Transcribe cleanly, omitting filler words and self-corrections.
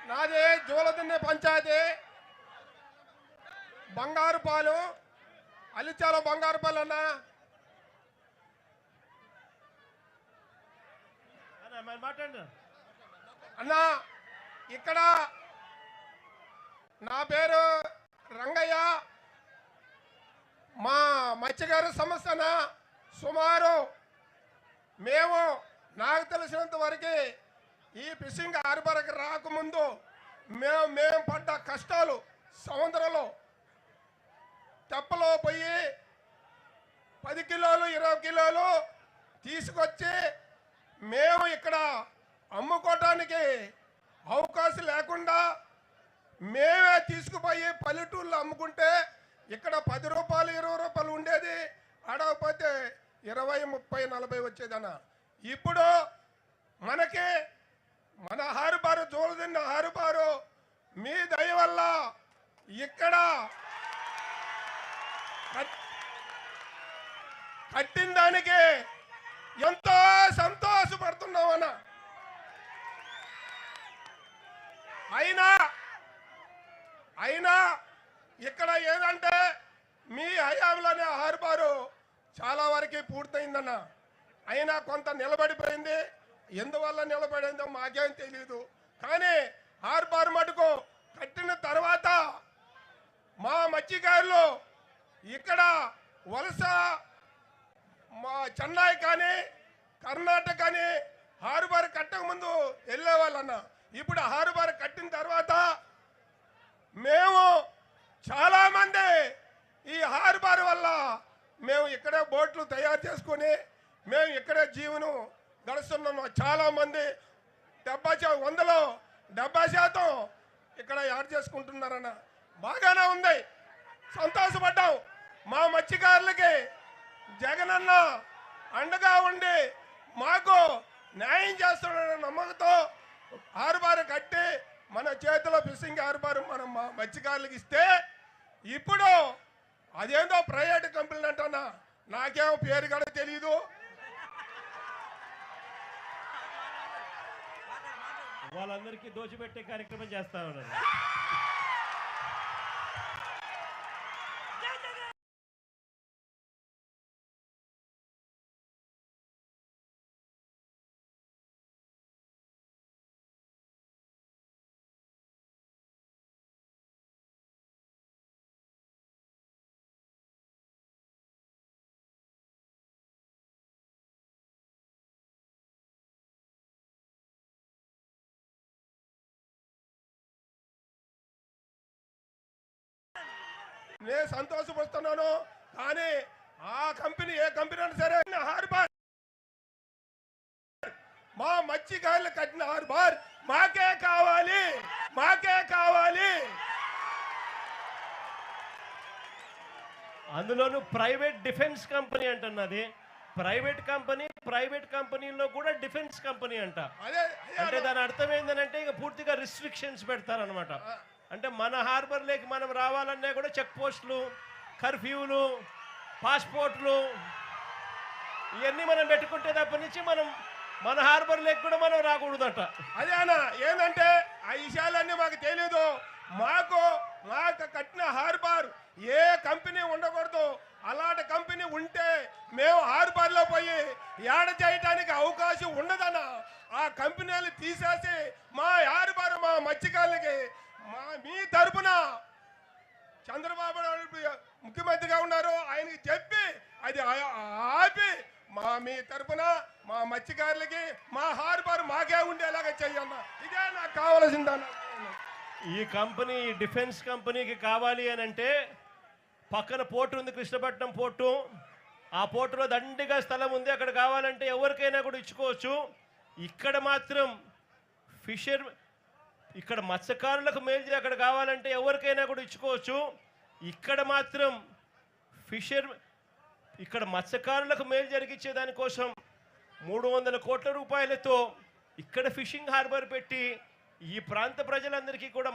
నాది జూలదిన్నె పంచాయతీ బంగారుపాలెం అలిచాల బంగారుపాలెం అన్నా ఇక్కడ నా పేరు రంగయ్య. మా మత్స్యకారు సంస్థన సుమారు మేము నాకు తెలిసినంత వరకు ఈ ఫిషింగ్ హార్బర్కి రాకముందు మేము పడ్డ కష్టాలు సముద్రంలో తెప్పలో పోయి 10 కిలోలు 20 కిలోలు తీసుకొచ్చి మేము ఇక్కడ అమ్ముకోవడానికి అవకాశం లేకుండా మేమే తీసుకుపోయి పల్లెటూళ్ళు అమ్ముకుంటే ఇక్కడ 10 రూపాయలు 20 రూపాయలు ఉండేది, అడగకపోతే 20, 30, 40 వచ్చేదన్న. ఇప్పుడు మనకి మన హార్బర్ జూలదిన్నె హార్బరు మీ దయ వల్ల ఇక్కడ కట్టిన దానికి ఎంతో సంతోషపడుతున్నామన్న. అయినా ఇక్కడ ఏదంటే మీ హయాంలోనే హార్బరు చాలా వరకు పూర్తయిందన్న. అయినా కొంత నిలబడిపోయింది. ఎందువల్ల నిలబడిందో మాకేం తెలియదు. కానీ హార్బర్ మటుకు కట్టిన తర్వాత మా మత్స్యకారులు ఇక్కడ వలస మా చెన్నై కానీ కర్ణాటక కానీ హార్బర్ కట్టక ముందు వెళ్ళేవాళ్ళన్న. ఇప్పుడు హార్బర్ కట్టిన తర్వాత మేము చాలామంది ఈ హార్బర్ వల్ల మేము ఇక్కడే బోట్లు తయారు చేసుకొని మేము ఇక్కడే జీవనం గడుస్తున్నాము. చాలామంది 70% ఇక్కడ యాడ్ చేసుకుంటున్నారన్న. బాగానే ఉంది, సంతోషపడ్డాం. మా మత్స్యకారులకి జగనన్న అండగా ఉండి మాకు న్యాయం చేస్తున్నాడన్న నమ్మకంతో హార్బర్ కట్టి మన చేతిలో ఫిషింగ్ హార్బర్ మనం మా మత్స్యకారులకు ఇస్తే ఇప్పుడు అదేందో ప్రైవేట్ కంపెనీ అంటున్నా, నాకేమో పేరు కూడా తెలియదు. వాళ్ళందరికీ దోచిపెట్టే కార్యక్రమం చేస్తా ఉన్నారు. నేను సంతోషపడుతున్నాను. కానీ ఆ కంపెనీ ఏ కంపెనీ అయినా సరే హార్బర్ మా మత్స్యకారులు కట్టిన హార్బర్ మాకే కావాలి, మాకే కావాలి. అందులోనూ ప్రైవేట్ డిఫెన్స్ కంపెనీ అంటున్నది. ప్రైవేట్ కంపెనీలో కూడా డిఫెన్స్ కంపెనీ అంట. అంటే దాని అర్థం ఏంటంటే ఇక పూర్తిగా రిస్ట్రిక్షన్స్ పెడతారనమాట. అంటే మన హార్బర్ లేక మనం రావాలన్నా కూడా చెక్ పోస్టులు, కర్ఫ్యూలు, పాస్పోర్ట్లు ఇవన్నీ మనం పెట్టుకుంటే తప్ప నుంచి మన హార్బర్ లేక కూడా మనం రాకూడదట. అదే అన్న, ఏంటంటే ఆ విషయాలన్నీ మాకు తెలియదు. మాకు కట్టిన హార్బర్ ఏ కంపెనీ ఉండకూడదు. అలాంటి కంపెనీ ఉంటే మేము హార్బర్లో పోయి యాడ చేయడానికి అవకాశం ఉండదన్న. ఆ కంపెనీలు తీసేసి మా హార్బర్ మా మత్స్యకారులకి మీ తరపున చంద్రబాబు నాయుడు ముఖ్యమంత్రిగా ఉన్నారు, ఆయనకి చెప్పి అది ఆపి మీ తరపున మా మత్స్యకారులకి మా హార్బర్ మాకే ఉండేలాగా చెయ్యన్న. ఇదే నాకు కావాల్సిందన్న. ఈ కంపెనీ డిఫెన్స్ కంపెనీకి కావాలి అని అంటే పక్కన పోర్టు ఉంది, కృష్ణపట్నం పోర్టు. ఆ పోర్టులో దండిగా స్థలం ఉంది, అక్కడ కావాలంటే ఎవరికైనా కూడా ఇచ్చుకోవచ్చు. ఇక్కడ మాత్రం ఇక్కడ మత్స్యకారులకు మేలు అక్కడ కావాలంటే ఎవరికైనా కూడా ఇచ్చుకోవచ్చు. ఇక్కడ మాత్రం ఇక్కడ మత్స్యకారులకు మేలు జరిగించే దానికోసం 300 కోట్ల రూపాయలతో ఇక్కడ ఫిషింగ్ హార్బర్ పెట్టి ఈ ప్రాంత ప్రజలందరికీ కూడా